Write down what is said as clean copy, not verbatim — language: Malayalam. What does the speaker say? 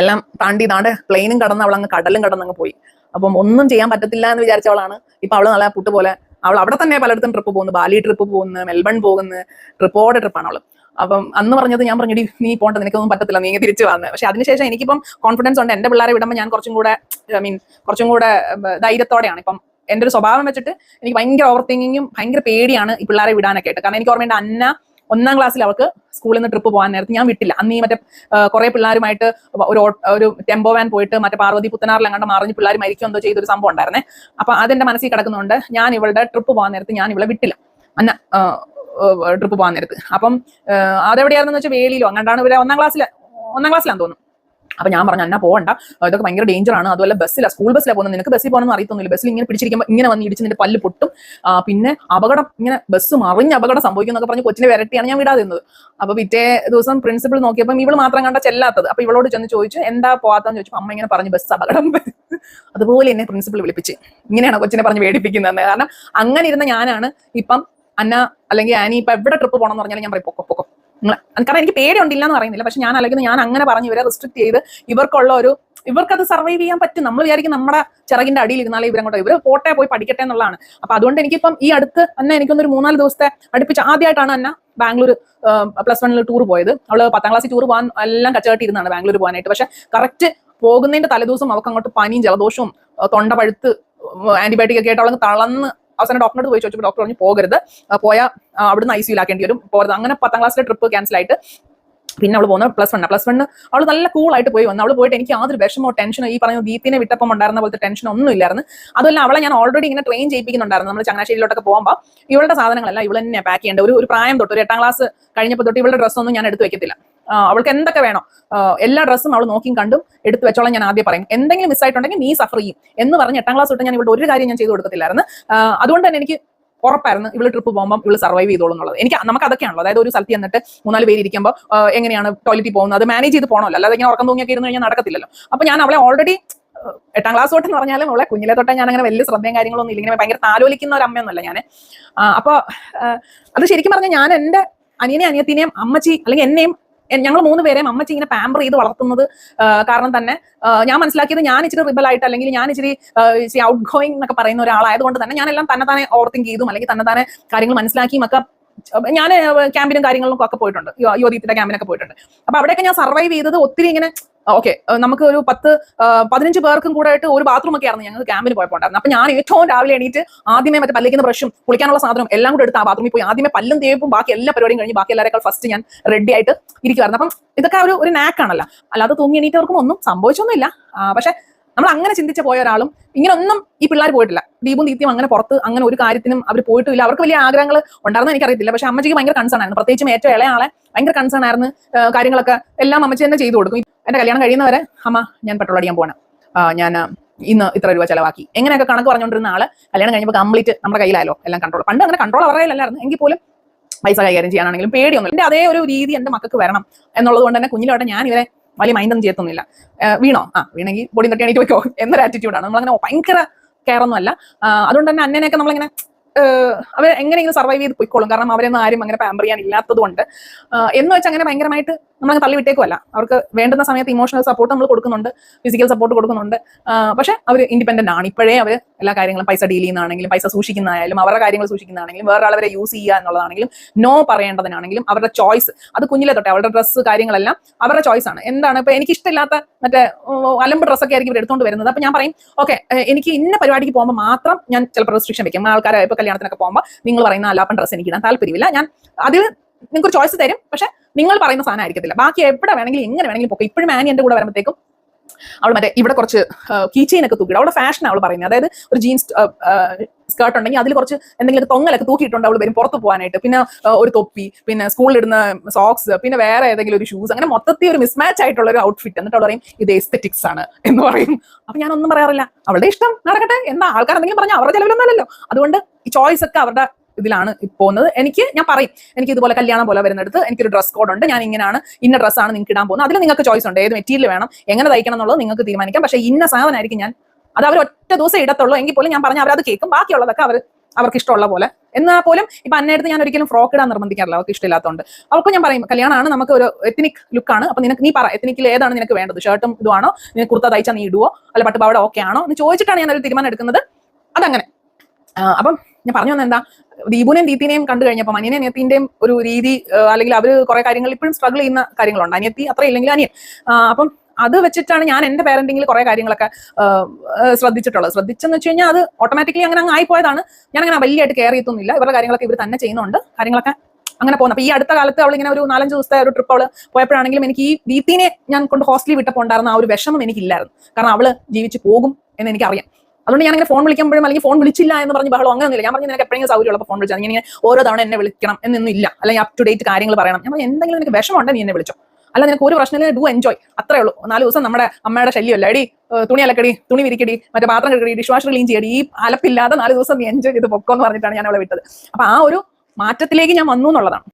എല്ലാം താണ്ടി താണ്ടെ പ്ലെയിനും കടന്ന് അവളങ്ങ് കടലും കടന്നങ്ങ് പോയി. അപ്പം ഒന്നും ചെയ്യാൻ പറ്റത്തില്ല എന്ന് വിചാരിച്ചവളാണ് ഇപ്പൊ അവള് നല്ല പുട്ട് പോലെ അവൾ അവിടെ തന്നെ പലയിടത്തും ട്രിപ്പ് പോകുന്നു, ബാലി ട്രിപ്പ് പോകുന്നു, മെൽബൺ പോകുന്നു, ട്രിപ്പോടെ ട്രിപ്പാണ് അവള്. അപ്പം അന്ന് പറഞ്ഞത് ഞാൻ പറഞ്ഞിടി നീ പോണ്ട, നിനക്കൊന്നും പറ്റത്തില്ല, നീ തിരിച്ചു വന്ന്. പക്ഷെ അതിനുശേഷം എനിക്കിപ്പം കോൺഫിഡൻസ് ഉണ്ട്. എന്റെ പിള്ളേരെ വിടുമ്പോൾ ഞാൻ കുറച്ചും കൂടെ കുറച്ചും കൂടെ ധൈര്യത്തോടെയാണ്. ഇപ്പം എന്റെ ഒരു സ്വഭാവം വെച്ചിട്ട് എനിക്ക് ഭയങ്കര ഓവർ തിങ്കിങ്ങും ഭയങ്കര പേടിയാണ് ഈ പിള്ളേരെ വിടാനൊക്കെ ആയിട്ട്. കാരണം എനിക്ക് ഓർമ്മയുണ്ട് അന്ന 1ാം ക്ലാസ്സിൽ അവൾക്ക് സ്കൂളിൽ നിന്ന് ട്രിപ്പ് പോകാൻ നേരത്തെ ഞാൻ വിട്ടില്ല. അന്ന് ഈ മറ്റേ കുറെ പിള്ളേരുമായിട്ട് ഒരു ടെമ്പോ വാൻ പോയിട്ട് മറ്റേ പാർവതി പുത്തനാറിൽ അങ്ങോട്ട് മറിഞ്ഞ് പിള്ളേർ മരിക്കും എന്തോ ചെയ്തൊരു സംഭവം ഉണ്ടായിരുന്നേ. അപ്പൊ അതെന്റെ മനസ്സിൽ കിടക്കുന്നുണ്ട്. ഞാൻ ഇവളുടെ ട്രിപ്പ് പോകാൻ നേരത്ത് ഞാൻ ഇവളെ വിട്ടില്ല, അന്ന ട്രിപ്പ് പോകാൻ നേരത്ത്. അപ്പം അതെവിടെയാണെന്ന് വെച്ചാൽ വേലിയിലോ അങ്ങോട്ടാണ് ഇവരെ 1ാം ക്ലാസ്സിലാന്ന് തോന്നുന്നു. അപ്പൊ ഞാൻ പറഞ്ഞു അന്ന പോകണ്ട, ഇതൊക്കെ ഭയങ്കര ഡേഞ്ചർ ആണ്, അതുപോലെ ബസ്സിലാണ്, സ്കൂൾ ബസ്സിലാണ് പോകുന്നത്, നിനക്ക് ബസ്സിൽ പോകണമെന്ന് അറിയത്തൊന്നുമില്ല, ബസ്സിൽ ഇങ്ങനെ പിടിച്ചിരിക്കുമ്പോൾ ഇങ്ങനെ വന്ന് ഇടിച്ച് നിന്റെ പല്ല് പൊട്ടും, പിന്നെ അപകടം, ഇങ്ങനെ ബസ് മറിഞ്ഞ് അപകടം സംഭവിക്കും എന്നൊക്കെ പറഞ്ഞ് കൊച്ചിനെ വരട്ടിയാണ് ഞാൻ വിടാതിരുന്നത്. അപ്പൊ പിറ്റേ ദിവസം പ്രിൻസിപ്പൾ നോക്കിയപ്പോൾ ഇവള് മാത്രം കണ്ട ചെല്ലാത്തത്. അപ്പൊ ഇവളോട് ചെന്ന് ചോദിച്ചു എന്താ പോകാത്തെന്ന് ചോദിച്ചപ്പോൾ അമ്മ ഇങ്ങനെ പറഞ്ഞു ബസ് അപകടം. അതുപോലെ എന്നെ പ്രിൻസിപ്പൾ വിളിപ്പിച്ച് ഇങ്ങനെയാണ് കൊച്ചിനെ പറഞ്ഞ് പേടിപ്പിക്കുന്നത്. കാരണം അങ്ങനെ ഇരുന്ന ഞാനാണ് ഇപ്പം അന്ന അല്ലെങ്കിൽ ആനി ഇപ്പൊ എവിടെ ട്രിപ്പ് പോകണം എന്ന് പറഞ്ഞാൽ ഞാൻ പറയും പൊക്കോ. കാരണം എനിക്ക് പേടിയുണ്ടില്ല എന്ന് പറയുന്നില്ല, പക്ഷെ ഞാൻ അല്ലെങ്കിൽ ഞാൻ അങ്ങനെ പറഞ്ഞ് ഇവരെ റെസ്ട്രിക്ട് ചെയ്ത് ഇവർക്കത് സർവൈവ് ചെയ്യാൻ പറ്റും. നമ്മൾ വിചാരിക്കും നമ്മുടെ ചിറകിന്റെ അടിയിൽ ഇരുന്നാലേ ഇവരങ്ങോട്ടോ, ഇവർ പോട്ടെ പോയി പഠിക്കട്ടെ എന്നുള്ളതാണ്. അപ്പൊ അതുകൊണ്ട് എനിക്കിപ്പം ഈ അടുത്ത് അന്ന എനിക്കൊന്നൊരു 3-4 ദിവസത്തെ അടുപ്പിച്ച് ആദ്യമായിട്ടാണ് അന്ന ബാംഗ്ലൂർ +1 ടൂർ പോയത്. അവള് 10ാം ക്ലാസ്സിൽ ടൂർ പോകാൻ എല്ലാം കച്ചകെട്ടി ഇരുന്നാണ് ബാംഗ്ലൂർ പോകാനായിട്ട്. പക്ഷെ കറക്റ്റ് പോകുന്നതിന്റെ തലേദിവസം അവർക്ക് അങ്ങോട്ട് പനിയും ജലദോഷവും തൊണ്ട പഴുത്ത് ആന്റിബയോട്ടിക് ഒക്കെ ആയിട്ട് അവളങ്ങ് തളർന്ന് അവസാനം ഡോക്ടറോട് പോയി ചോദിച്ചപ്പോൾ ഡോക്ടർ പറഞ്ഞു പോകരുത്, പോയാൽ അവിടുന്ന് ICU-ലാക്കേണ്ടി വരും, പോകരുത്. അങ്ങനെ 10ാം ക്ലാസ്സിലെ ട്രിപ്പ് ക്യാൻസൽ ആയിട്ട് പിന്നെ അവൾ പോകുന്നത് +1 അവൾ നല്ല കൂളായിട്ട് പോയി വന്നു. അവൾ പോയിട്ട് എനിക്ക് യാതൊരു വിഷമോ ടെൻഷനോ ഈ പറഞ്ഞ ദീപിനെ വിട്ടപ്പം ഉണ്ടായിരുന്ന പോലത്തെ ടെൻഷനോ ഒന്നും ഇല്ലായിരുന്നു. അതുമല്ല അവളെ ഞാൻ ഓൾറെഡി ഇങ്ങനെ ട്രെയിൻ ചെയ്യിപ്പിക്കുന്നുണ്ടായിരുന്നു. നമ്മൾ ചങ്ങനാശ്ശേരിയിലോട്ടൊക്കെ പോകുമ്പോൾ ഇവളുടെ സാധനങ്ങളെല്ലാം ഇവൾ തന്നെ പാക്ക് ചെയ്യേണ്ട. ഒരു പ്രായം തൊട്ട് ഒരു 8ാം ക്ലാസ് കഴിഞ്ഞപ്പോൾ തൊട്ട് ഇവളുടെ ഡ്രസ്സൊന്നും ഞാൻ എടുത്ത് വെക്കത്തില്ല. അവൾക്ക് എന്തൊക്കെ വേണോ എല്ലാ ഡ്രസ്സും അവൾ നോക്കിയും കണ്ടും എടുത്ത് വെച്ചോളാം ഞാൻ ആദ്യം പറയും. എന്തെങ്കിലും മിസ്സായിട്ടുണ്ടെങ്കിൽ നീ സഫർ ചെയ്യും എന്ന് പറഞ്ഞ് 8ാം ക്ലാസ് തൊട്ട് ഞാൻ ഇവളുടെ ഒരു കാര്യം ഞാൻ ചെയ്തു കൊടുക്കത്തില്ലായിരുന്നു. അതുകൊണ്ട് തന്നെ എനിക്ക് ഉറപ്പായിരുന്നു ഇവള് ട്രിപ്പ് പോകുമ്പോൾ ഇവള് സർവൈവ് ചെയ്തോളും എന്നുള്ളത്. നമുക്ക് അതൊക്കെയാണല്ലോ. അതായത് ഒരു സ്ഥലത്ത് ചെന്നിട്ട് 3-4 പേര് ഇരിക്കുമ്പോൾ എങ്ങനെയാണ് ടോയ്ലറ്റിൽ പോകുന്നത് അത് മാനേജ് ചെയ്ത് പോകണമല്ലോ, അല്ലാതെ ഇങ്ങനെ ഉറക്കം തൂങ്ങിയൊക്കെ ഇരുന്ന് കഴിഞ്ഞാൽ നടക്കത്തില്ലല്ലോ. അപ്പൊ ഞാൻ അവളെ ഓൾറെഡി 8ാം ക്ലാസ് തൊട്ടെന്ന് പറഞ്ഞാലും അവളെ കുഞ്ഞിലെ തൊട്ടേ ഞാൻ അങ്ങനെ വലിയ ശ്രദ്ധയും കാര്യങ്ങളൊന്നും ഇല്ല, ഇങ്ങനെ ഭയങ്കര താലോലിക്കുന്ന ഒരു അമ്മയൊന്നുമല്ല ഞാൻ. അപ്പൊ അത് ശരിക്കും പറഞ്ഞാൽ ഞാൻ എന്റെ അനിയനെയും അനിയത്തിനെയും അമ്മച്ചി അല്ലെങ്കിൽ എന്നെയും ഞങ്ങൾ 3 പേരെയും അമ്മച്ചി ഇങ്ങനെ പാമ്പർ ചെയ്ത് വളർത്തുന്നത് കാരണം തന്നെ ഞാൻ മനസ്സിലാക്കിയത് ഞാൻ ഇച്ചിരി റിബലായിട്ട് അല്ലെങ്കിൽ ഞാൻ ഇച്ചിരി ഔട്ട് ഗോയിങ് എന്നൊക്കെ പറയുന്ന ഒരാളായതുകൊണ്ട് തന്നെ ഞാനെല്ലാം തന്നെ ഓവർ തിങ്ക് ചെയ്തും അല്ലെങ്കിൽ തന്നെ കാര്യങ്ങൾ മനസ്സിലാക്കിയും ഒക്കെ ഞാൻ ക്യാമ്പിനും കാര്യങ്ങളിലും ഒക്കെ പോയിട്ടുണ്ട്, യുവദീപിന്റെ ക്യാമ്പിനൊക്കെ പോയിട്ടുണ്ട്. അപ്പൊ അവിടെയൊക്കെ ഞാൻ സർവൈവ് ചെയ്തത് ഒത്തിരി ഇങ്ങനെ ഓക്കെ നമുക്ക് ഒരു 10-15 പേർക്കും കൂടെ ആയിട്ട് ഒരു ബാത്റൂം ഒക്കെ ആയിരുന്നു ഞങ്ങൾക്ക് ക്യാമ്പിന് പോയപ്പോൾ ഉണ്ടായിരുന്നു. അപ്പൊ ഞാൻ ഏറ്റവും രാവിലെ എണീറ്റ് ആദ്യമേ മറ്റേ പല്ലിക്കുന്ന ബ്രഷും കുളിക്കാനുള്ള സാധനം എല്ലാം കൂടെ എടുത്ത് ആ ബാത്റൂമിൽ പോയി ആദ്യമേ പല്ലും തേപ്പും ബാക്കി എല്ലാ പരിപാടിയും കഴിഞ്ഞ് ബാക്കി എല്ലാവരെക്കാൾ ഫസ്റ്റ് ഞാൻ റെഡി ആയിട്ട് ഇരിക്കുമായിരുന്നു. അപ്പം ഇതൊക്കെ ഒരു നാക്കാണല്ലോ, അല്ലാതെ തൂങ്ങി എണീറ്റവർക്കും ഒന്നും സംഭവിച്ചൊന്നുമില്ല. പക്ഷെ നമ്മൾ അങ്ങനെ ചിന്തിച്ച് പോയ ഒരാളും ഇങ്ങനെ ഒന്നും ഈ പിള്ളേർ പോയിട്ടില്ല. ദീപും ദീപ്തിയും അങ്ങനെ പുറത്ത് അങ്ങനെ ഒരു കാര്യത്തിനും അവർ പോയിട്ടില്ല. അവർക്ക് വലിയ ആഗ്രഹങ്ങൾ ഉണ്ടായിരുന്ന എനിക്കറിയത്തില്ല, പക്ഷെ അമ്മച്ചിക്ക് ഭയങ്കര കൺസേൺ ആയിരുന്നു. പ്രത്യേകിച്ചും ഏറ്റവും ഇളയ ആളെ ഭയങ്കര കൺസേൺ ആയിരുന്നു. കാര്യങ്ങളൊക്കെ എല്ലാം അമ്മച്ചി തന്നെ ചെയ്തു കൊടുക്കും. എന്റെ കല്യാണം കഴിയുന്നവരെ അമ്മ ഞാൻ പെട്രോൾ അടിക്കാൻ പോകണം, ഞാൻ ഇന്ന് ഇത്ര രൂപ ചെലവാക്കി, എങ്ങനെയൊക്കെ കണക്ക് പറഞ്ഞുകൊണ്ടിരുന്ന ആള് കല്യാണം കഴിഞ്ഞപ്പോൾ കംപ്ലീറ്റ് നമ്മുടെ കയ്യിലായാലോ എല്ലാം കൺട്രോൾ. പണ്ട് അങ്ങനെ കൺട്രോൾ അവരുടെ കയ്യിലല്ലായിരുന്നു, എങ്കിൽ പോലും പൈസ കൈകാര്യം ചെയ്യാനാണെങ്കിലും പേടിയൊന്നും. എന്റെ അതേ ഒരു രീതി എന്റെ മക്കൾക്ക് വരണം എന്നുള്ളത് കൊണ്ട് തന്നെ കുഞ്ഞിലോട്ടെ ഞാൻ ഇവരെ വലിയ മൈൻഡൊന്നും ചെയ്യത്തൊന്നുമില്ല. വീണോ വീണെങ്കിൽ പൊടി തട്ടി എണീറ്റ് വെക്കോ എന്നൊരു ആറ്റിറ്റ്യൂഡാണ്. നമ്മളങ്ങനെ ഭയങ്കര കെയർ ഒന്നും അല്ല. അതുകൊണ്ട് തന്നെ അന്നനെയൊക്കെ നമ്മളിങ്ങനെ അവർ എങ്ങനെയെങ്കിലും സർവൈവ് ചെയ്ത് പോയിക്കോളും. കാരണം അവരൊന്നും ആരും അങ്ങനെ പാമ്പർ ചെയ്യാൻ ഇല്ലാത്തത് കൊണ്ട് എന്ന് വെച്ചാൽ അങ്ങനെ ഭയങ്കരമായിട്ട് നമ്മളങ്ങ് തള്ളി വിട്ടേക്കുമല്ല. അവർക്ക് വേണ്ടുന്ന സമയത്ത് ഇമോഷണൽ സപ്പോർട്ട് നമ്മൾ കൊടുക്കുന്നുണ്ട്, ഫിസിക്കൽ സപ്പോർട്ട് കൊടുക്കുന്നുണ്ട്. പക്ഷെ അവർ ഇൻഡിപെൻഡന്റ് ആണ്. ഇപ്പോഴേ അവർ എല്ലാ കാര്യങ്ങളും പൈസ ഡീൽ ചെയ്യുന്നതാണെങ്കിലും പൈസ സൂക്ഷിക്കുന്നതായാലും അവരുടെ കാര്യങ്ങൾ സൂക്ഷിക്കുന്നതാണെങ്കിലും വേറെ ആളവരെ യൂസ് ചെയ്യുക എന്നുള്ളതാണെങ്കിലും നോ പറയേണ്ടതിനാണെങ്കിലും അവരുടെ ചോയ്സ്. അത് കുഞ്ഞിലെ തൊട്ടേ അവരുടെ ഡ്രസ്സ് കാര്യങ്ങളെല്ലാം അവരുടെ ചോയ്സ് ആണ്. എന്താണ് ഇപ്പൊ എനിക്ക് ഇഷ്ടമില്ലാത്ത മറ്റേ അലമ്പ് ഡ്രസ്സൊക്കെ ആയിരിക്കും ഇവർ എടുത്തുകൊണ്ട് വരുന്നത്. അപ്പൊ ഞാൻ പറയും ഓക്കെ എനിക്ക് ഇന്ന പരിപാടിക്ക് പോകുമ്പോൾ മാത്രം ഞാൻ ചിലപ്പോൾ റെസ്ട്രിക്ഷൻ വെക്കും. ആൾക്കാരെ ഇപ്പൊ കല്യാണത്തിനൊക്കെ പോകുമ്പോൾ നിങ്ങൾ പറയുന്ന അല്ലാപ്പൻ ഡ്രസ്സ് എനിക്ക് ഇടാൻ താല്പര്യമില്ല, ഞാൻ അതിൽ നിങ്ങൾക്ക് ചോയ്സ് തരും, പക്ഷെ നിങ്ങൾ പറയുന്ന സാധനം ആയിരിക്കത്തില്ല. ബാക്കി എവിടെ വേണമെങ്കിലും എങ്ങനെ വേണമെങ്കിലും പോയി. ഇപ്പോഴും ആനി എന്റെ കൂടെ വരുമ്പോഴത്തേക്കും അവൾ മറ്റേ ഇവിടെ കുറച്ച് കീ ചെയിൻ ഒക്കെ തൂക്കിയിട്ട് അവളുടെ ഫാഷൻ അവൾ പറയുന്നത്. അതായത് ഒരു ജീൻസ് സ്കേർട്ട് ഉണ്ടെങ്കിൽ അതിൽ കുറച്ച് എന്തെങ്കിലും തൊങ്ങലൊക്കെ തൂക്കിയിട്ടുണ്ട് അവൾ വരും പുറത്ത് പോകാനായിട്ട്. പിന്നെ ഒരു തൊപ്പി, പിന്നെ സ്കൂളിൽ ഇടുന്ന സോക്സ്, പിന്നെ വേറെ ഏതെങ്കിലും ഒരു ഷൂസ്, അങ്ങനെ മൊത്തത്തിൽ ഒരു മിസ്മാച്ച് ആയിട്ടുള്ള ഒരു ഔട്ട്ഫിറ്റ്. എന്നിട്ട് അവൾ പറയും ഇത് എസ്തെറ്റിക്സ് ആണ് എന്ന് പറയും. അപ്പൊ ഞാനൊന്നും പറയാറില്ല, അവളുടെ ഇഷ്ടം നടക്കട്ടെ, എന്താ ആൾക്കാർ എന്തെങ്കിലും പറഞ്ഞാൽ അവരുടെ ചെലവിലൊന്നും അല്ലല്ലോ. അതുകൊണ്ട് ഈ ചോയ്സ് ഒക്കെ അവരുടെ ഇതിലാണ് പോകുന്നത്. ഞാൻ പറയും എനിക്ക് ഇതുപോലെ കല്യാണം പോലെ വരുന്നിടത്ത് എനിക്കൊരു ഡ്രസ് കോഡ് ഉണ്ട്, ഞാൻ ഇങ്ങനെയാണ്, ഇന്ന ഡ്രസ്സാണ് നിങ്ങൾക്ക് ഇടാൻ പോകുന്നത്, അതിൽ നിങ്ങൾക്ക് ചോയ്സ് ഉണ്ട്, ഏത് മെറ്റീരിയൽ വേണം, എങ്ങനെ തയ്ക്കണം എന്നുള്ളത് നിങ്ങൾക്ക് തീരുമാനിക്കാം, പക്ഷേ ഇന്ന സാധനമായിരിക്കും ഞാൻ അത് അവർ ഒറ്റ ദിവസം ഇടത്തുള്ളൂ, എങ്കിൽ പോലും ഞാൻ പറഞ്ഞ അവരത് കേൾക്കും, ബാക്കിയുള്ളതൊക്കെ അവർക്ക് ഇഷ്ടമുള്ള പോലെ. എന്നാൽ പോലും ഇപ്പൊ അന്നേരത്ത് ഞാൻ ഒരിക്കലും ഫ്രോക്ക് ഇടാൻ നിർബന്ധിക്കാറില്ല, അവർക്ക് ഇഷ്ടമില്ലാത്തതുകൊണ്ട്. അവർക്ക് ഞാൻ പറയും കല്യാണമാണ്, നമുക്ക് ഒരു എത്നിക് ലുക്കാണ്, അപ്പൊ നിനക്ക് നീ പറ എത്നിക്കിൽ ഏതാണ് നിനക്ക് വേണ്ടത്, ഷർട്ടും ഇതുവാണോ, നിനക്ക് കുർത്ത തയ്ച്ചാൽ നീ ഇടുവോ അല്ല പട്ടുപാവട ഓക്കെ ആണോ എന്ന് ചോദിച്ചിട്ടാണ് ഞാൻ ഒരു തീരുമാനം എടുക്കുന്നത്. അതങ്ങനെ. അപ്പം ഞാൻ പറഞ്ഞു വന്ന എന്താ, ദീപുനെയും ദീപിനെയും കണ്ടു കഴിഞ്ഞപ്പോൾ അനിയനെ അനിയത്തിന്റെയും ഒരു രീതി, അല്ലെങ്കിൽ അവര് കുറെ കാര്യങ്ങൾ ഇപ്പോഴും സ്ട്രഗിൾ ചെയ്യുന്ന കാര്യങ്ങളുണ്ട്. അനിയത്തി അത്ര ഇല്ലെങ്കിൽ അനിയൻ. അപ്പം അത് വെച്ചിട്ടാണ് ഞാൻ എന്റെ പാരന്റിങ്ങിൽ കുറെ കാര്യങ്ങളൊക്കെ ശ്രദ്ധിച്ചിട്ടുള്ളത്. ശ്രദ്ധിച്ചെന്ന് വെച്ച് കഴിഞ്ഞാൽ അത് ഓട്ടോമാറ്റിക്കലി അങ്ങനെ അങ്ങ് ആയിപ്പോയതാണ്. ഞാൻ അങ്ങനെ വലിയായിട്ട് കെയർ ചെയ്തൊന്നുമില്ല. ഇവരുടെ കാര്യങ്ങളൊക്കെ ഇവർ തന്നെ ചെയ്യുന്നുണ്ട്, കാര്യങ്ങളൊക്കെ അങ്ങനെ പോകുന്നത്. അപ്പൊ ഈ അടുത്ത കാലത്ത് അവൾ ഇങ്ങനെ ഒരു 4-5 ദിവസത്തെ ഒരു ട്രിപ്പ് അവള് പോയപ്പോഴാണെങ്കിലും എനിക്ക് ഈ ദീപ്തിനെ ഞാൻ കൊണ്ട് ഹോസ്റ്റലിൽ വിട്ടപ്പോൾ ഉണ്ടായിരുന്ന ആ ഒരു വിഷമം എനിക്കില്ലായിരുന്നു. കാരണം അവള് ജീവിച്ച് പോകും എന്ന് എനിക്കറിയാം. അതുകൊണ്ട് ഞാൻ അങ്ങനെ ഫോൺ വിളിക്കുമ്പോഴും അല്ലെങ്കിൽ ഫോൺ വിളിച്ചില്ല എന്ന് പറഞ്ഞ് ബഹളം അങ്ങനെയൊന്നുമില്ല. ഞാൻ പറഞ്ഞു നിനക്ക് എപ്പോഴെങ്കിലും സൗകര്യമുള്ളപ്പോൾ ഫോൺ വിളിച്ചാൽ ഇങ്ങനെ ഓരോ തവണ എന്നെ വിളിക്കണം എന്നൊന്നും ഇല്ല, അല്ലെങ്കിൽ അപ് ടു ഡേറ്റ് കാര്യങ്ങൾ പറയണം. ഞാൻ എന്തെങ്കിലും നിനക്ക് വിഷമമുണ്ട് നീ എന്നെ വിളിച്ചോ, അല്ല നിനക്ക് ഒരു പ്രശ്നമില്ല, ഡു എൻജോയ്, അത്രേ ഉള്ളൂ. 4 ദിവസം നമ്മുടെ അമ്മയുടെ ശല്യമല്ല, എടി തുണി അലക്കടി, തുണി വിരിക്കടി, മറ്റേ പാത്രം കഴുകടി, ഡിഷ് വാഷർ ക്ലീൻ ചെയ്യടി, ഈ അലപ്പില്ലാതെ 4 ദിവസം നീ എൻജോയ് ചെയ്ത് പൊക്കോ എന്ന് പറഞ്ഞിട്ടാണ് ഞാൻ അവളെ വിട്ടത്. അപ്പൊ ആ ഒരു മാറ്റത്തിലേക്ക് ഞാൻ വന്നു എന്നുള്ളതാണ്.